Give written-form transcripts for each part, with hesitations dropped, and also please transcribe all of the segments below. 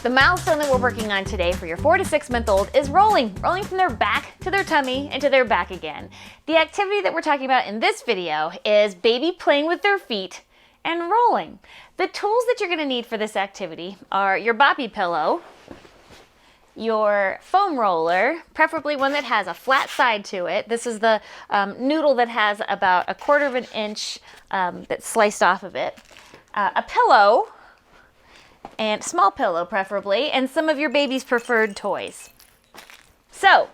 The milestone that we're working on today for your 4 to 6 month old is rolling from their back to their tummy and to their back again. The activity that we're talking about in this video is baby playing with their feet and rolling. The tools that you're going to need for this activity are your boppy pillow, your foam roller, preferably one that has a flat side to it. This is the noodle that has about 1/4 of an inch that's sliced off of it. A pillow, and small pillow preferably, and some of your baby's preferred toys. So,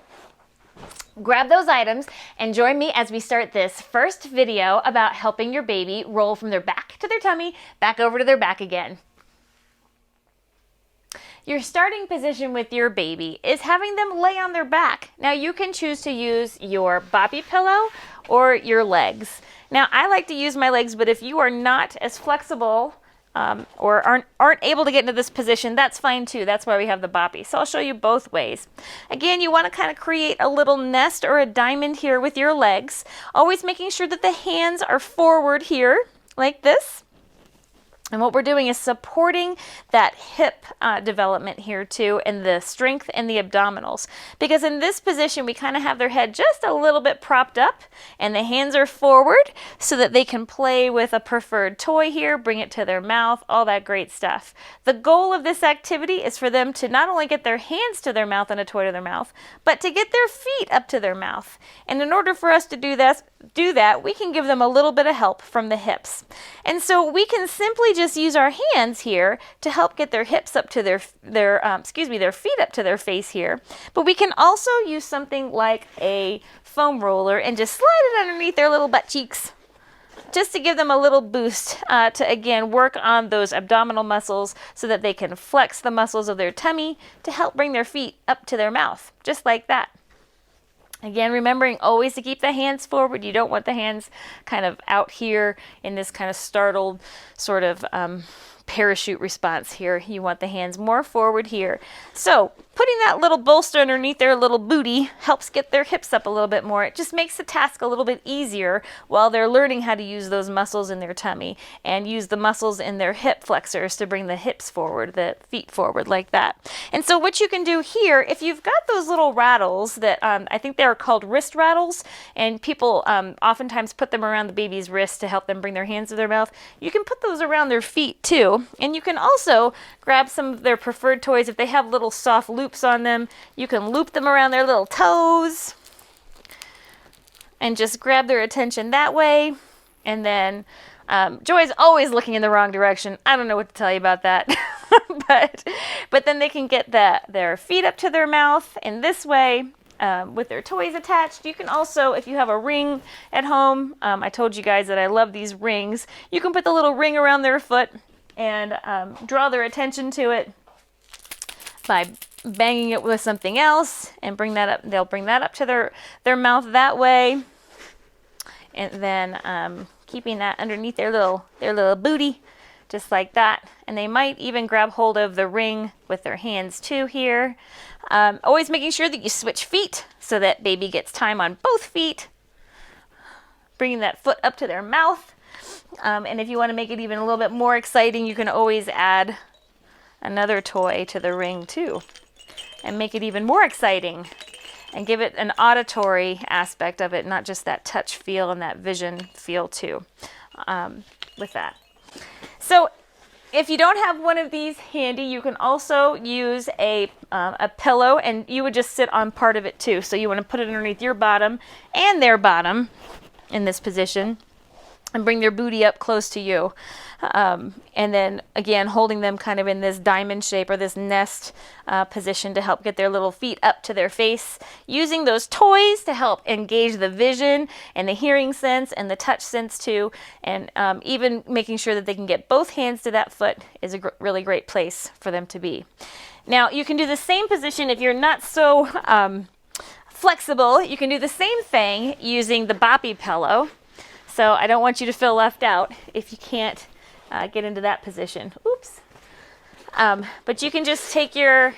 grab those items and join me as we start this first video about helping your baby roll from their back to their tummy, back over to their back again. Your starting position with your baby is having them lay on their back. Now you can choose to use your boppy pillow or your legs. Now I like to use my legs, but if you are not as flexible or aren't able to get into this position, that's fine too. That's why we have the boppy. So I'll show you both ways. Again, you want to kind of create a little nest or a diamond here with your legs, always making sure that the hands are forward here like this. And what we're doing is supporting that hip development here too, and the strength in the abdominals. Because in this position, we kind of have their head just a little bit propped up and the hands are forward so that they can play with a preferred toy here, bring it to their mouth, all that great stuff. The goal of this activity is for them to not only get their hands to their mouth and a toy to their mouth, but to get their feet up to their mouth. And in order for us to do that, we can give them a little bit of help from the hips. And so we can simply just use our hands here to help get their hips up to their feet up to their face here. But we can also use something like a foam roller and just slide it underneath their little butt cheeks, just to give them a little boost to again work on those abdominal muscles so that they can flex the muscles of their tummy to help bring their feet up to their mouth, just like that. Again, remembering always to keep the hands forward. You don't want the hands kind of out here in this kind of startled sort of parachute response here. You want the hands more forward here. So putting that little bolster underneath their little booty helps get their hips up a little bit more. It just makes the task a little bit easier while they're learning how to use those muscles in their tummy and use the muscles in their hip flexors to bring the hips forward, the feet forward like that. And so what you can do here, if you've got those little rattles that I think they're called wrist rattles, and people oftentimes put them around the baby's wrist to help them bring their hands to their mouth, you can put those around their feet too. And you can also grab some of their preferred toys. If they have little soft loops on them, you can loop them around their little toes and just grab their attention that way. And then Joy's always looking in the wrong direction. I don't know what to tell you about that. but then they can get their feet up to their mouth in this way. With their toys attached. You can also, if you have a ring at home, I told you guys that I love these rings. You can put the little ring around their foot and draw their attention to it by banging it with something else and bring that up. They'll bring that up to their mouth that way, and then keeping that underneath their little booty, just like that. And they might even grab hold of the ring with their hands too here. Always making sure that you switch feet so that baby gets time on both feet, bringing that foot up to their mouth. And if you want to make it even a little bit more exciting, you can always add another toy to the ring too and make it even more exciting and give it an auditory aspect of it, not just that touch feel and that vision feel too with that. So if you don't have one of these handy, you can also use a pillow, and you would just sit on part of it too. So you want to put it underneath your bottom and their bottom in this position and bring their booty up close to you. And then again, holding them kind of in this diamond shape or this nest position to help get their little feet up to their face. Using those toys to help engage the vision and the hearing sense and the touch sense too. And even making sure that they can get both hands to that foot is a really great place for them to be. Now you can do the same position if you're not so flexible. You can do the same thing using the boppy pillow. So I don't want you to feel left out if you can't get into that position. Oops. But you can just take your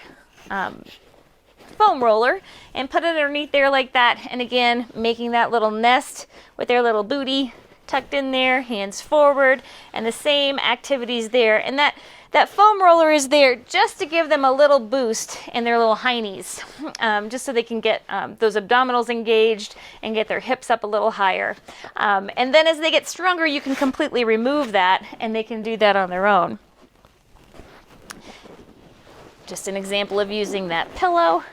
foam roller and put it underneath there like that. And again, making that little nest with their little booty tucked in there, hands forward, and the same activities there. And That foam roller is there just to give them a little boost in their little heinies, just so they can get those abdominals engaged and get their hips up a little higher. And then as they get stronger, you can completely remove that and they can do that on their own. Just an example of using that pillow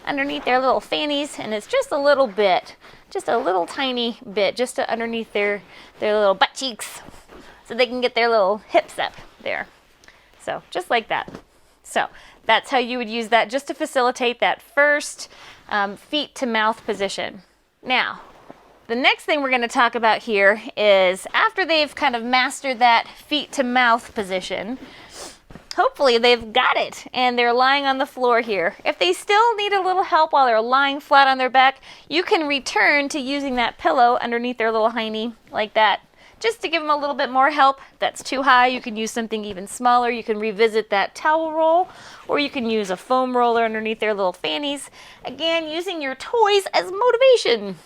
underneath their little fannies, and it's just a little bit, just a little tiny bit, just to underneath their little butt cheeks, so they can get their little hips up there. So just like that. So that's how you would use that, just to facilitate that first feet to mouth position. Now, the next thing we're going to talk about here is after they've kind of mastered that feet to mouth position, hopefully they've got it and they're lying on the floor here. If they still need a little help while they're lying flat on their back, you can return to using that pillow underneath their little hiney like that, just to give them a little bit more help. If that's too high, you can use something even smaller. You can revisit that towel roll, or you can use a foam roller underneath their little fannies. Again, using your toys as motivation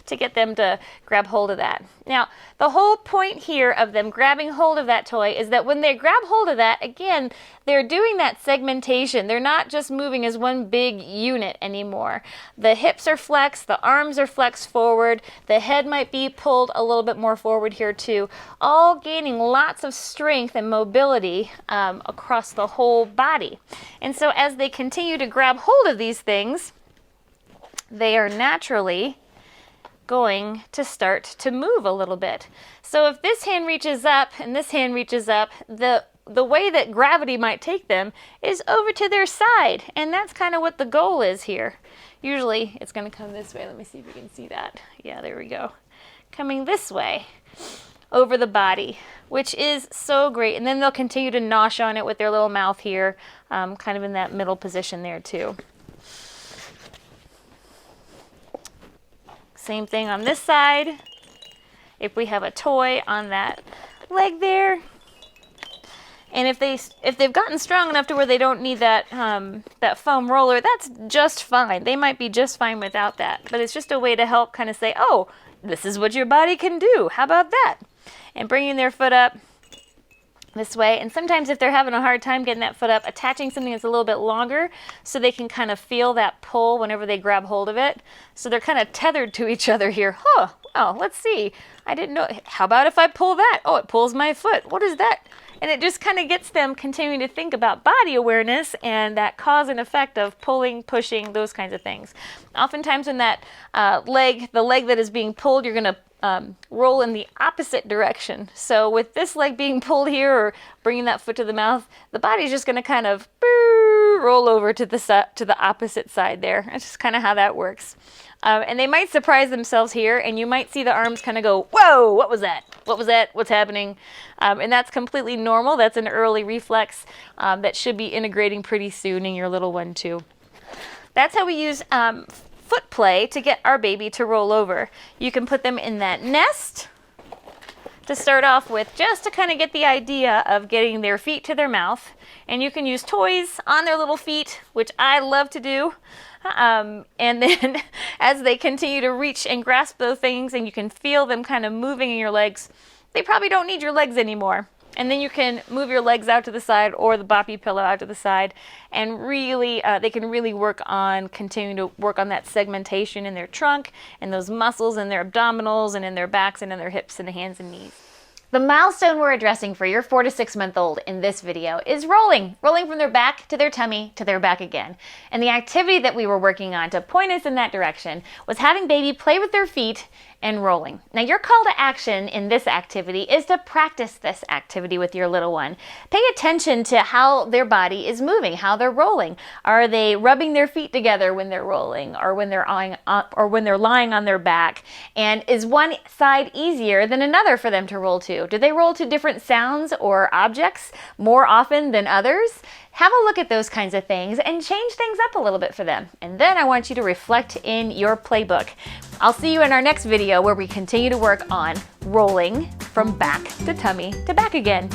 to get them to grab hold of that. Now, the whole point here of them grabbing hold of that toy is that when they grab hold of that, again, they're doing that segmentation. They're not just moving as one big unit anymore. The hips are flexed, the arms are flexed forward, the head might be pulled a little bit more forward here too, all gaining lots of strength and mobility across the whole body. And so as they continue to grab hold of these things, they are naturally going to start to move a little bit. So if this hand reaches up and this hand reaches up, the way that gravity might take them is over to their side, and that's kind of what the goal is here. Usually it's going to come this way. Let me see if you can see that. Yeah, there we go. Coming this way over the body, which is so great. And then they'll continue to nosh on it with their little mouth here, kind of in that middle position there too. Same thing on this side. If we have a toy on that leg there, and if they've gotten strong enough to where they don't need that that foam roller, that's just fine. They might be just fine without that. But it's just a way to help kind of say, oh, this is what your body can do. How about that? And bringing their foot up this way. And sometimes if they're having a hard time getting that foot up, attaching something that's a little bit longer so they can kind of feel that pull whenever they grab hold of it. So they're kind of tethered to each other here. Huh, well, let's see. I didn't know. How about if I pull that? Oh, it pulls my foot. What is that? And it just kind of gets them continuing to think about body awareness and that cause and effect of pulling, pushing, those kinds of things. Oftentimes when that the leg that is being pulled, you're going to roll in the opposite direction. So with this leg being pulled here or bringing that foot to the mouth, the body's just going to kind of roll over to the opposite side there. That's just kind of how that works. And they might surprise themselves here, and you might see the arms kind of go, whoa, what was that? What was that? What's happening? And that's completely normal. That's an early reflex that should be integrating pretty soon in your little one too. That's how we use foot play to get our baby to roll over. You can put them in that nest to start off with, just to kind of get the idea of getting their feet to their mouth. And you can use toys on their little feet, which I love to do. And then as they continue to reach and grasp those things and you can feel them kind of moving in your legs, they probably don't need your legs anymore. And then you can move your legs out to the side or the boppy pillow out to the side, and really, they can really continue to work on that segmentation in their trunk and those muscles in their abdominals and in their backs and in their hips and the hands and knees. The milestone we're addressing for your 4 to 6 month old in this video is rolling from their back to their tummy to their back again. And the activity that we were working on to point us in that direction was having baby play with their feet and rolling. Now your call to action in this activity is to practice this activity with your little one. Pay attention to how their body is moving, how they're rolling. Are they rubbing their feet together when they're rolling, or when they're lying on their back? And is one side easier than another for them to roll to? Do they roll to different sounds or objects more often than others? Have a look at those kinds of things and change things up a little bit for them. And then I want you to reflect in your playbook. I'll see you in our next video where we continue to work on rolling from back to tummy to back again.